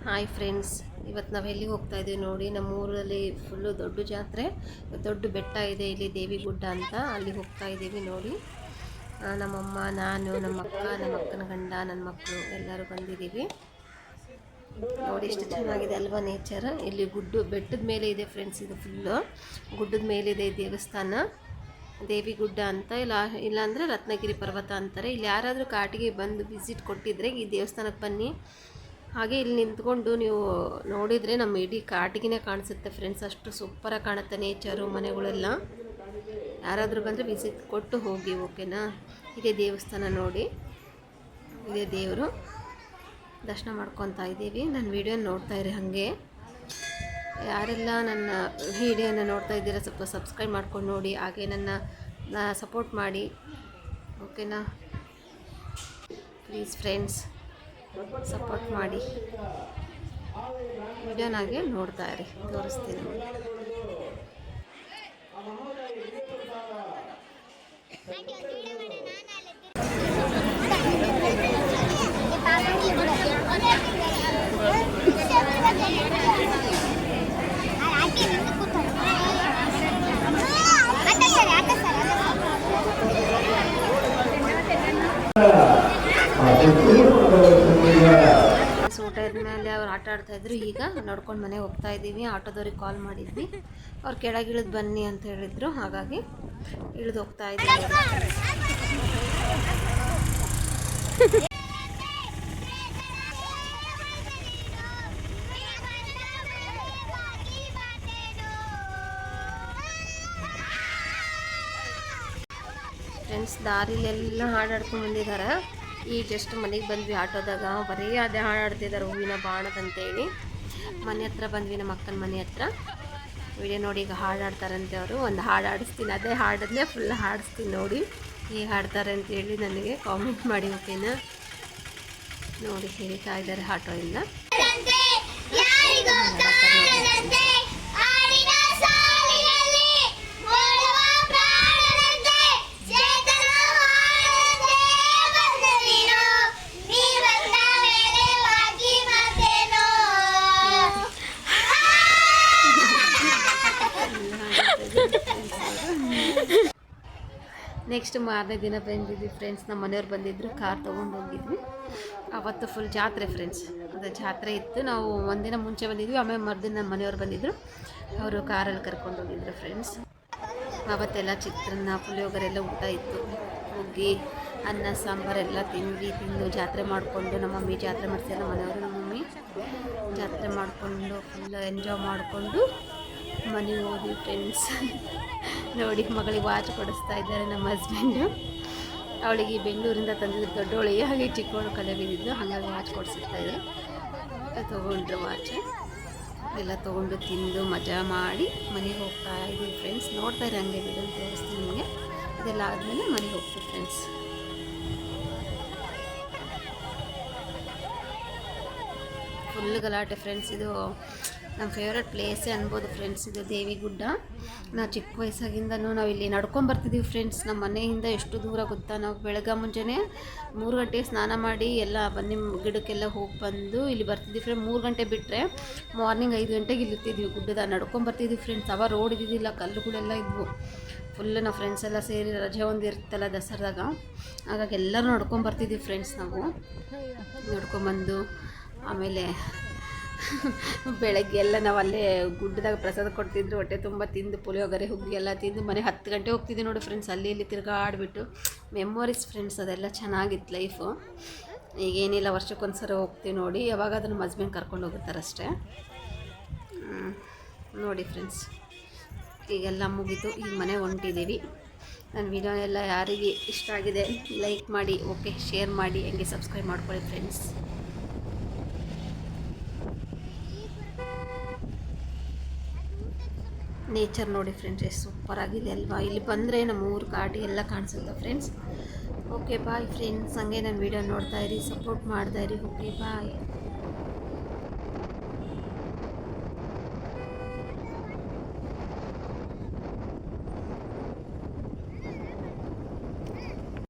Hi friends, ಇವತ್ತು ನಾವು ಎಲ್ಲಿಗೆ ಹೋಗ್ತಾ ಇದ್ದೀವಿ ನೋಡಿ. ನಮ್ಮ ಊರಲ್ಲಿ ಫುಲ್ಲು ದೊಡ್ಡ ಜಾತ್ರೆ, ದೊಡ್ಡ ಬೆಟ್ಟ ಇದೆ ಇಲ್ಲಿ ದೇವಿಗುಡ್ಡ ಅಂತ. ಅಲ್ಲಿ ಹೋಗ್ತಾ ಇದ್ದೀವಿ ನೋಡಿ. ನಮ್ಮಮ್ಮ, ನಾನು, ನಮ್ಮ ಅಕ್ಕನ ಗಂಡ, ನನ್ನ ಮಕ್ಕಳು ಎಲ್ಲರೂ ಬಂದಿದ್ದೀವಿ ನೋಡಿ. ಎಷ್ಟು ಚೆನ್ನಾಗಿದೆ ಅಲ್ವಾ ನೇಚರ್. ಇಲ್ಲಿ ಬೆಟ್ಟದ ಮೇಲೆ ಇದೆ ಫ್ರೆಂಡ್ಸ್. ಇದು ಫುಲ್ಲು ಗುಡ್ಡದ ಮೇಲಿದೆ ದೇವಸ್ಥಾನ, ದೇವಿಗುಡ್ಡ ಅಂತ. ಇಲ್ಲಾಂದರೆ ರತ್ನಗಿರಿ ಪರ್ವತ ಅಂತಾರೆ. ಇಲ್ಲಿ ಯಾರಾದರೂ ಕಾಟಿಗೆ ಬಂದು ವಿಸಿಟ್ ಕೊಟ್ಟಿದ್ರೆ ಈ ದೇವಸ್ಥಾನಕ್ಕೆ ಬನ್ನಿ. ಹಾಗೆ ಇಲ್ಲಿ ನಿಂತ್ಕೊಂಡು ನೀವು ನೋಡಿದರೆ ನಮ್ಮ ಇಡೀ ಕಾಟಿಗೆ ಕಾಣಿಸುತ್ತೆ ಫ್ರೆಂಡ್ಸ್. ಅಷ್ಟು ಸೂಪರಾಗಿ ಕಾಣುತ್ತೆ ನೇಚರು, ಮನೆಗಳೆಲ್ಲ. ಯಾರಾದರೂ ಬಂದರೆ ವಿಸಿಟ್ ಕೊಟ್ಟು ಹೋಗಿ, ಓಕೆನಾ. ಇದೇ ದೇವಸ್ಥಾನ ನೋಡಿ, ಇದೇ ದೇವರು. ದರ್ಶನ ಮಾಡ್ಕೊತಾ ಇದ್ದೀವಿ. ನನ್ನ ವಿಡಿಯೋ ನೋಡ್ತಾ ಇರಿ. ಹಾಗೆ ಯಾರೆಲ್ಲ ನನ್ನ ವಿಡಿಯೋನ ನೋಡ್ತಾ ಇದ್ದೀರಾ ಸ್ವಲ್ಪ ಸಬ್ಸ್ಕ್ರೈಬ್ ಮಾಡ್ಕೊಂಡು ನೋಡಿ. ಹಾಗೆ ನನ್ನ ಸಪೋರ್ಟ್ ಮಾಡಿ, ಓಕೆನಾ. ಪ್ಲೀಸ್ ಫ್ರೆಂಡ್ಸ್, ಸಪೋರ್ಟ್ ಮಾಡಿ. ವಿಡಿಯೋನಾಗೆ ನೋಡ್ತಾ ಇರಿ, ತೋರಿಸ್ತೀನಿ. ಊಟ ಆದಮೇಲೆ ಅವ್ರು ಆಟ ಆಡ್ತಾಯಿದ್ರು. ಈಗ ನೋಡ್ಕೊಂಡು ಮನೆಗೆ ಹೋಗ್ತಾ ಇದ್ದೀವಿ. ಆಟೋದವ್ರಿಗೆ ಕಾಲ್ ಮಾಡಿದ್ವಿ, ಅವ್ರು ಕೆಳಗಿಳಿದು ಬನ್ನಿ ಅಂತ ಹೇಳಿದರು. ಹಾಗಾಗಿ ಇಳಿದು ಹೋಗ್ತಾ ಇದ್ದೀವಿ. ಫ್ರೆಂಡ್ಸ್, ದಾರಿಲೆಲ್ಲ ಹಾಡಾಡ್ಕೊಂಡು ಬಂದಿದ್ದಾರೆ. ಈಗ ಜಸ್ಟ್ ಮನೆಗೆ ಬಂದ್ವಿ ಆಟೋದಾಗ. ಬರೀ ಅದೇ ಹಾಡಾಡ್ತಿದ್ದಾರೆ, ಹೂವಿನ ಬಾಣದಂತೇಳಿ. ಮನೆ ಹತ್ರ ಬಂದ್ವಿ, ನಮ್ಮ ಅಕ್ಕನ ಮನೆ ಹತ್ರ. ವಿಡಿಯೋ ನೋಡಿ. ಈಗ ಹಾಡಾಡ್ತಾರಂತೆ ಅವರು. ಒಂದು ಹಾಡು ಆಡಿಸ್ತೀನಿ, ಅದೇ ಹಾಡನ್ನೇ ಫುಲ್ ಹಾಡಿಸ್ತೀನಿ ನೋಡಿ. ಹೇಗೆ ಹಾಡ್ತಾರೆ ಅಂತೇಳಿ ನನಗೆ ಕಾಮೆಂಟ್ ಮಾಡಿ, ಓಕೆನಾ. ನೋಡಿ ಹೇಳ್ತಾ ಇದ್ದಾರೆ ಆಟೋಯಿಂದ. ನೆಕ್ಸ್ಟ್ ಮಾರನೇ ದಿನ ಬಂದಿದ್ವಿ ಫ್ರೆಂಡ್ಸ್. ನಮ್ಮ ಮನೆಯವ್ರು ಬಂದಿದ್ದರು, ಕಾರ್ ತೊಗೊಂಡು ಹೋಗಿದ್ವಿ. ಅವತ್ತು ಫುಲ್ ಜಾತ್ರೆ ಫ್ರೆಂಡ್ಸ್. ಅದು ಜಾತ್ರೆ ಇತ್ತು. ನಾವು ಒಂದಿನ ಮುಂಚೆ ಬಂದಿದ್ವಿ, ಆಮೇಲೆ ಮರುದಿನ ನಮ್ಮ ಮನೆಯವ್ರು ಬಂದಿದ್ದರು. ಅವರು ಕಾರಲ್ಲಿ ಕರ್ಕೊಂಡು ಹೋಗಿದ್ರು ಫ್ರೆಂಡ್ಸ್. ಅವತ್ತೆಲ್ಲ ಚಿತ್ರಾನ್ನ, ಪುಳಿಯೋಗರೆ ಎಲ್ಲ ಊಟ ಇತ್ತು. ಹೋಗಿ ಅನ್ನ ಸಾಂಬಾರೆಲ್ಲ ತಿಂದು ಜಾತ್ರೆ ಮಾಡಿಕೊಂಡು, ನಮ್ಮ ಮಮ್ಮಿ ಜಾತ್ರೆ ಮಾಡ್ತಾರೆ. ನಮ್ಮ ಮನೆಯವರು, ನಮ್ಮ ಮಮ್ಮಿ ಜಾತ್ರೆ ಮಾಡಿಕೊಂಡು ಫುಲ್ ಎಂಜಾಯ್ ಮಾಡಿಕೊಂಡು ಮನೆಗೆ ಹೋದ್ವಿ ಫ್ರೆಂಡ್ಸ್. ನೋಡಿ, ಮಗಳಿಗೆ ವಾಚ್ ಕೊಡಿಸ್ತಾ ಇದ್ದಾರೆ ನಮ್ಮ ಹಸ್ಬೆಂಡು. ಅವಳಿಗೆ ಬೆಂಗಳೂರಿಂದ ತಂದಿದ್ದು ದೊಡ್ಡವಳಿಗೆ, ಹಾಗೆ ಚಿಕ್ಕವಳು ಕಲೆ ಬಿದ್ದಿದ್ದು, ಹಾಗಾಗಿ ವಾಚ್ ಕೊಡಿಸಿರ್ತಾಯಿದ್ರು. ತೊಗೊಂಡ್ರು ವಾಚ್ ಎಲ್ಲ ತೊಗೊಂಡು ತಿಂದು ಮಜಾ ಮಾಡಿ ಮನೆಗೆ ಹೋಗ್ತಾ ಇದ್ದೀವಿ ಫ್ರೆಂಡ್ಸ್. ನೋಡ್ತಾ ಇರಿ, ಹಂಗೆ ಬಿಡು ಅಂತ ತೋರಿಸ್ತೀನಿ ನಿಮಗೆ. ಇದೆಲ್ಲ ಆದಮೇಲೆ ಮನೆಗೆ ಹೋಗ್ತೀವಿ ಫ್ರೆಂಡ್ಸ್. ಫುಲ್ ಗಲಾಟೆ ಫ್ರೆಂಡ್ಸ್. ಇದು ನಮ್ಮ ಫೇವ್ರೆಟ್ ಪ್ಲೇಸೇ ಅನ್ಬೋದು ಫ್ರೆಂಡ್ಸ್, ಇದು ದೇವಿಗುಡ್ಡ. ನಾವು ಚಿಕ್ಕ ವಯಸ್ಸಾಗಿಂದನೂ ನಾವು ಇಲ್ಲಿ ನಡ್ಕೊಂಬರ್ತಿದ್ದೀವಿ ಫ್ರೆಂಡ್ಸ್. ನಮ್ಮ ಮನೆಯಿಂದ ಎಷ್ಟು ದೂರ ಗೊತ್ತಾ. ನಾವು ಬೆಳಗ್ಗೆ ಮುಂಜಾನೆ 3 ಗಂಟೆಗೆ ಸ್ನಾನ ಮಾಡಿ ಎಲ್ಲ ಬನ್ನಿ ಗಿಡಕ್ಕೆಲ್ಲ ಹೋಗಿ ಬಂದು ಇಲ್ಲಿ ಬರ್ತಿದ್ವಿ ಫ್ರೆಂಡ್. 3 ಗಂಟೆ ಬಿಟ್ಟರೆ ಮಾರ್ನಿಂಗ್ 5 ಗಂಟೆಗೆ ಇಲ್ಲಿರ್ತಿದ್ವಿ. ಗುಡ್ಡದ ನಡ್ಕೊಂಬರ್ತಿದ್ವಿ ಫ್ರೆಂಡ್ಸ್. ಅವ ರೋಡ್ ಇದ್ದಿದ್ದಿಲ್ಲ, ಕಲ್ಲುಗಳೆಲ್ಲ ಇದ್ವು. ಫುಲ್ಲು ನಾವು ಫ್ರೆಂಡ್ಸ್ ಎಲ್ಲ ಸೇರಿ ರಜೆ ಒಂದು ಇರ್ತಲ್ಲ ದಸರಾದಾಗ, ಹಾಗಾಗಿ ಎಲ್ಲರೂ ನಡ್ಕೊಂಬರ್ತಿದ್ವಿ ಫ್ರೆಂಡ್ಸ್. ನಾವು ನಡ್ಕೊಂಬಂದು ಆಮೇಲೆ ಬೆಳಗ್ಗೆ ಎಲ್ಲ ನಾವು ಅಲ್ಲೇ ಗುಡ್ಡದಾಗ ಪ್ರಸಾದ ಕೊಡ್ತಿದ್ರು. ಹೊಟ್ಟೆ ತುಂಬ ತಿಂದು ಪುಳಿಯೋಗರೆ ಹುಗ್ಗಿ ಎಲ್ಲ ತಿಂದು ಮನೆ 10 ಗಂಟೆ ಹೋಗ್ತಿದ್ವಿ ನೋಡಿ ಫ್ರೆಂಡ್ಸ್. ಅಲ್ಲಿ ಇಲ್ಲಿ ತಿರ್ಗಾಡಿಬಿಟ್ಟು ಮೆಮೊರೀಸ್ ಫ್ರೆಂಡ್ಸ್. ಅದೆಲ್ಲ ಚೆನ್ನಾಗಿತ್ತು ಲೈಫು. ಈಗೇನಿಲ್ಲ, ವರ್ಷಕ್ಕೊಂದ್ಸರಿ ಹೋಗ್ತೀವಿ ನೋಡಿ. ಯಾವಾಗಾದ್ರೂ ನಮ್ಮ ಹಸ್ಬೆಂಡ್ ಕರ್ಕೊಂಡು ಹೋಗುತ್ತಾರಷ್ಟೇ ನೋಡಿ ಫ್ರೆಂಡ್ಸ್. ಈಗೆಲ್ಲ ಮುಗೀತು, ಈಗ ಮನೆ ಹೊಂಟಿದ್ದೀವಿ. ನನ್ನ ವಿಡಿಯೋ ಎಲ್ಲ ಯಾರಿಗೆ ಇಷ್ಟ ಆಗಿದೆ ಲೈಕ್ ಮಾಡಿ, ಓಕೆ, ಶೇರ್ ಮಾಡಿ, ಹಂಗೆ ಸಬ್ಸ್ಕ್ರೈಬ್ ಮಾಡ್ಕೊಳ್ಳಿ ಫ್ರೆಂಡ್ಸ್. ನೇಚರ್ ನೋಡಿ ಫ್ರೆಂಡ್ಸ್, ಎಷ್ಟು ಸೂಪರಾಗಿದೆ ಅಲ್ವಾ. ಇಲ್ಲಿ ಬಂದರೆ ನಮ್ಮ ಊರು ಕಾಟಿ ಎಲ್ಲ ಕಾಣಿಸುತ್ತೆ ಫ್ರೆಂಡ್ಸ್. Okay bye friends. ಹಂಗೆ ನನ್ನ ವೀಡಿಯೋ ನೋಡ್ತಾಯಿರಿ, ಸಪೋರ್ಟ್ ಮಾಡ್ತಾಯಿರಿ. ಓಕೆ ಬಾಯ್.